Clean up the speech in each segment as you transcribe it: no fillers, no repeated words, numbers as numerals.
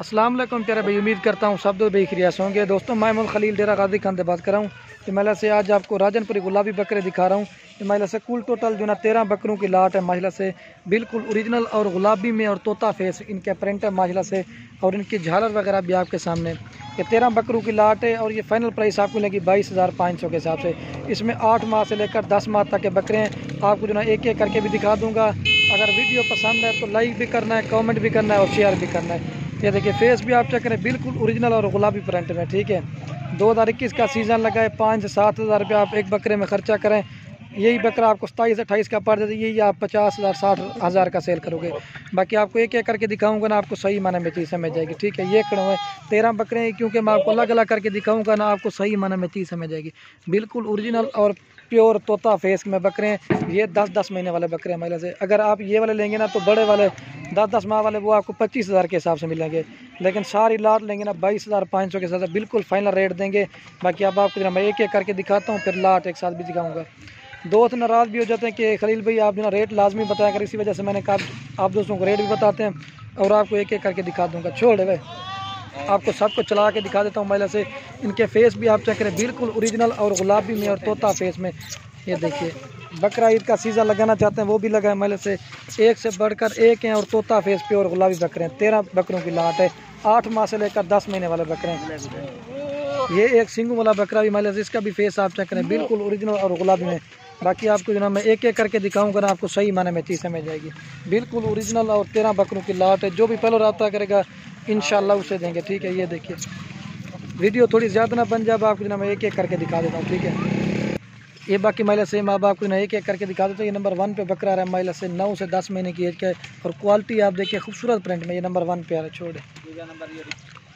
अस्सलाम वालेकुम प्यारे भाई, उम्मीद करता हूँ सब दो भाई खिरियास होंगे। दोस्तों मैं मोहम्मद खलील डेरा गाजी खान से बात कर रहा हूँ। महिला से आज आपको राजनपुरी गुलाबी बकरे दिखा रहा हूँ। महिला से कुल टोटल जो ना 13 बकरों की लाट है। महिला से बिल्कुल ओरिजिनल और गुलाबी में और तोता फेस इनके प्रिंट है महिला से, और इनकी झालर वगैरह भी आपके सामने। ये 13 बकरों की लाट है और ये फाइनल प्राइस आपको लगी 22,500 के हिसाब से। इसमें 8 माह से लेकर 10 माह तक के बकरे हैं। आपको जो ना एक एक करके भी दिखा दूँगा। अगर वीडियो पसंद है तो लाइक भी करना है, कमेंट भी करना है और शेयर भी करना है। ये देखिए फेस भी आप चेक करें, बिल्कुल ओरिजिनल और गुलाबी प्रिंट में। ठीक है, 2021 का सीज़न लगा है। 5 से 7 हज़ार रुपये आप एक बकरे में खर्चा करें, यही बकरा आपको 27-28 का पड़ जाता है। यही आप 50,000 60,000 का सेल करोगे। बाकी आपको एक एक करके दिखाऊंगा ना, आपको सही माने में चीज़ समझ जाएगी। ठीक है, ये खड़े हुए 13 बकरे हैं, क्योंकि मैं आपको अलग अलग करके दिखाऊंगा ना, आपको सही माने में चीज़ समझ जाएगी। बिल्कुल ओरिजिनल और प्योर तोता फेस में बकरे हैं। ये 10-10 महीने वाले बकरे हैं महिला से। अगर आप ये वाले लेंगे ना तो बड़े वाले 10-10 माह वाले वो आपको 25,000 के हिसाब से मिलेंगे। लेकिन सारी लाट लेंगे ना 22,500 के हिसाब से बिल्कुल फाइनल रेट देंगे। बाकी अब आपको मैं एक एक करके दिखाता हूँ, फिर लाट एक साथ भी दिखाऊंगा। दोस्त नाराज़ भी हो जाते हैं कि खलील भाई आप जो ना रेट लाजमी बताया कर, इसी वजह से मैंने कहा आप दोस्तों को रेट भी बताते हैं और आपको एक एक करके दिखा दूँगा। छोड़ भाई, आपको सबको चला के दिखा देता हूँ महिला से। इनके फेस भी आप चेक करें, बिल्कुल ओरिजिनल और गुलाबी में और तोता फेस में। ये देखिए बकरा ईद का सीज़न लगाना चाहते हैं वो भी लगा है महिला से। एक से बढ़कर एक हैं और तोता फेस पे और गुलाबी बकरे हैं। 13 बकरों की लाट है। 8 माह से लेकर 10 महीने वाले बकरे हैं। ये एक सिंगू वाला बकरा भी महिला से, इसका भी फेस आप चेक करें, बिल्कुल ओरिजिनल और गुलाबी में। बाकी आपको जो ना मैं एक एक करके दिखाऊंगा ना, आपको सही माने में चीज़ समझ जाएगी। बिल्कुल ओरिजिनल और 13 बकरों की लाट है। जो भी पहले रब्ता करेगा इंशाल्लाह उसे देंगे। ठीक है, ये देखिए वीडियो थोड़ी ज़्यादा ना बन जाए, आपको ना मैं एक एक करके दिखा देता हूँ। ठीक है, ये बाकी महिला से मैं आपको ना एक एक करके दिखा देता हूँ। ये नंबर 1 पे बकरा रहा है महिला से, 9 से 10 महीने की एज का है और क्वालिटी आप देखिए खूबसूरत प्रिंट में। ये नंबर 1 पे आ रहा है। छोड़े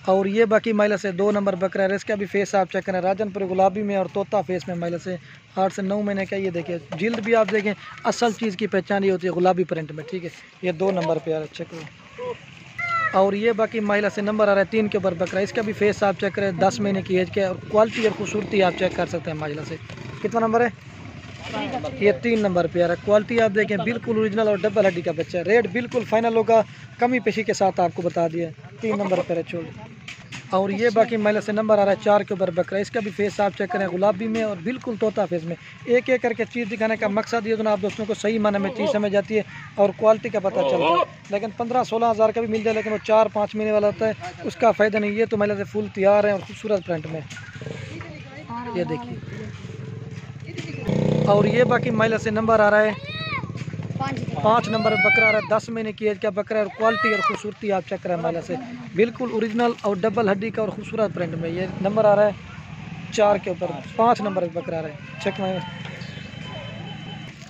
और ये बाकी महिला से 2 नंबर बकरा है। इसका भी फेस आप चेक करें, राजनपुरी गुलाबी में और तोता फेस में महिला से। 8 से 9 महीने का। ये देखिए जिल्द भी आप देखें, असल चीज़ की पहचान ये होती है गुलाबी प्रिंट में। ठीक है, ये 2 नंबर पे आ रहा है, चेक करो। और ये बाकी महिला से नंबर आ रहा है 3 के ऊपर बकरा। इसका भी फेस आप चेक करें, 10 महीने की एज का और क्वालिटी और खूबसूरती आप चेक कर सकते हैं महिला से। कितना नंबर है? ये 3 नंबर पे आ रहा है। क्वालिटी आप देखें, बिल्कुल ओरिजिनल और डबल हड्डी का बच्चा है। रेट बिल्कुल फाइनल होगा, कमी पेशी के साथ आपको बता दिया। 3 नंबर पर है। छोड़ और ये बाकी महिला से नंबर आ रहा है 4 के ऊपर बकरा। इसका भी फेस आप चेक करें, गुलाबी में और बिल्कुल तोता फेस में। एक एक करके चीज़ दिखाने का मकसद ये तो ना आप दोस्तों को सही माने में चीज़ समझ जाती है और क्वालिटी का पता चलता है। लेकिन 15-16 हज़ार का भी मिल जाए, लेकिन वो 4-5 महीने वाला होता है, उसका फ़ायदा नहीं। ये तो महिला से फुल तैयार है और खूबसूरत प्रिंट में। ये देखिए, और ये बाकी महिला से नंबर आ रहा है 5 नंबर बकरा आ रहा है। 10 महीने की एज का बकरा है और क्वालिटी और खूबसूरती आप चेक करें महिला से, बिल्कुल ओरिजिनल और डबल हड्डी का और खूबसूरत प्रिंट में। ये नंबर आ रहा है 4 के ऊपर, 5 नंबर बकरा आ रहा है, चेक में।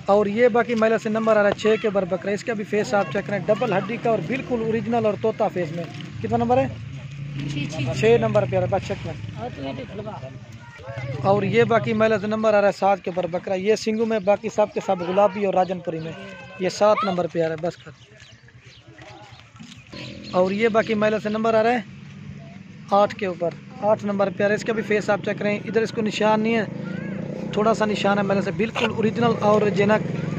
और ये बाकी महिला से नंबर आ रहा है 6 के ऊपर बकरा। इसका भी फेस आप चेक करें, डबल हड्डी का और बिल्कुल ओरिजिनल और तोता फेस में। कितना नंबर है? 6 नंबर पे आ रहा है, चेक में। और ये बाकी महिला से नंबर आ रहा है 7 के ऊपर बकरा। ये सिंगू में, बाकी सब के सब गुलाबी और राजनपुरी में। ये 7 नंबर पे आ रहा है, बस कर। और ये बाकी महिला से नंबर आ रहा है 8 के ऊपर, 8 नंबर पे आ रहा है। इसका भी फेस आप चेक करें, इधर इसको निशान नहीं है, थोड़ा सा निशान है महिला से, बिल्कुल ओरिजिनल और जेना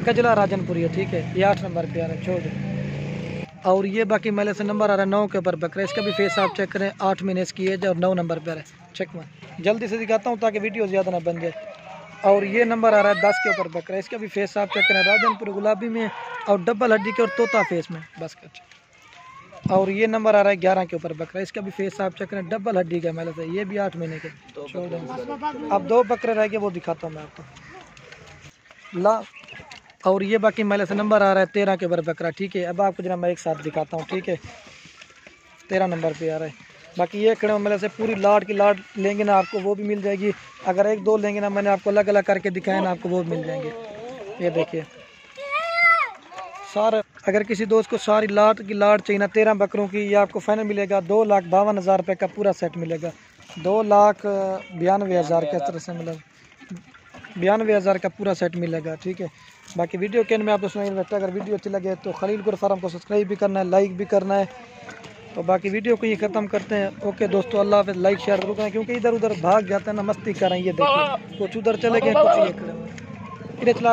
कजला राजनपुरी है। ठीक है, ये 8 नंबर पे आ रहा है। छोड़ और ये बाकी महिला से नंबर आ रहा है 9 के ऊपर बकरा। इसका भी फेस आप चेक करें, 8 महीने की एज और 9 नंबर पे आ रहा है, चेक में। जल्दी से दिखाता हूँ ताकि वीडियो ज़्यादा ना बन जाए। और ये नंबर आ रहा है 10 के ऊपर बकरा। इसका भी फेस आप चेक करें, राजनपुर गुलाबी में और डबल हड्डी के और तोता फेस में, बस कर। और ये नंबर आ रहा है 11 के ऊपर बकरा। इसका भी फेस आप चेक करें, डबल हड्डी का महिला से। ये भी 8 महीने के। अब 2 बकरे रह गए, वो दिखाता हूँ मैं आपको ला। और ये बाकी महिला से नंबर आ रहा है 13 के ऊपर बकरा। ठीक है, अब आपको जरा मैं एक साथ दिखाता हूँ। ठीक है, 13 नंबर पे आ रहा है। बाकी ये खड़े महिला से पूरी लाट की लाट लेंगे ना, आपको वो भी मिल जाएगी। अगर 1-2 लेंगे ना, मैंने आपको अलग अलग करके दिखाया ना, आपको वो भी मिल जाएंगे। ये देखिए सारा, अगर किसी दोस्त को सारी लाट की लाट चाहिए ना 13 बकरों की, ये आपको फाइनल मिलेगा 2,52,000 रुपये का पूरा सेट मिलेगा। 2,92,000 के तरह से मिलेगा, 92,000 का पूरा सेट मिलेगा। ठीक है, बाकी वीडियो के में आप दोस्तों अगर वीडियो अच्छी लगे तो खलील गुर फार्म को सब्सक्राइब भी करना है, लाइक भी करना है। तो बाकी वीडियो को ये ख़त्म करते हैं। ओके दोस्तों, अल्लाह हाफ़िज़। लाइक शेयर जरूर करें, क्योंकि इधर उधर भाग जाते हैं ना, मस्ती कर रहे हैं। ये देखिए कुछ उधर चले गए, कुछ ये खड़े, इधर चला।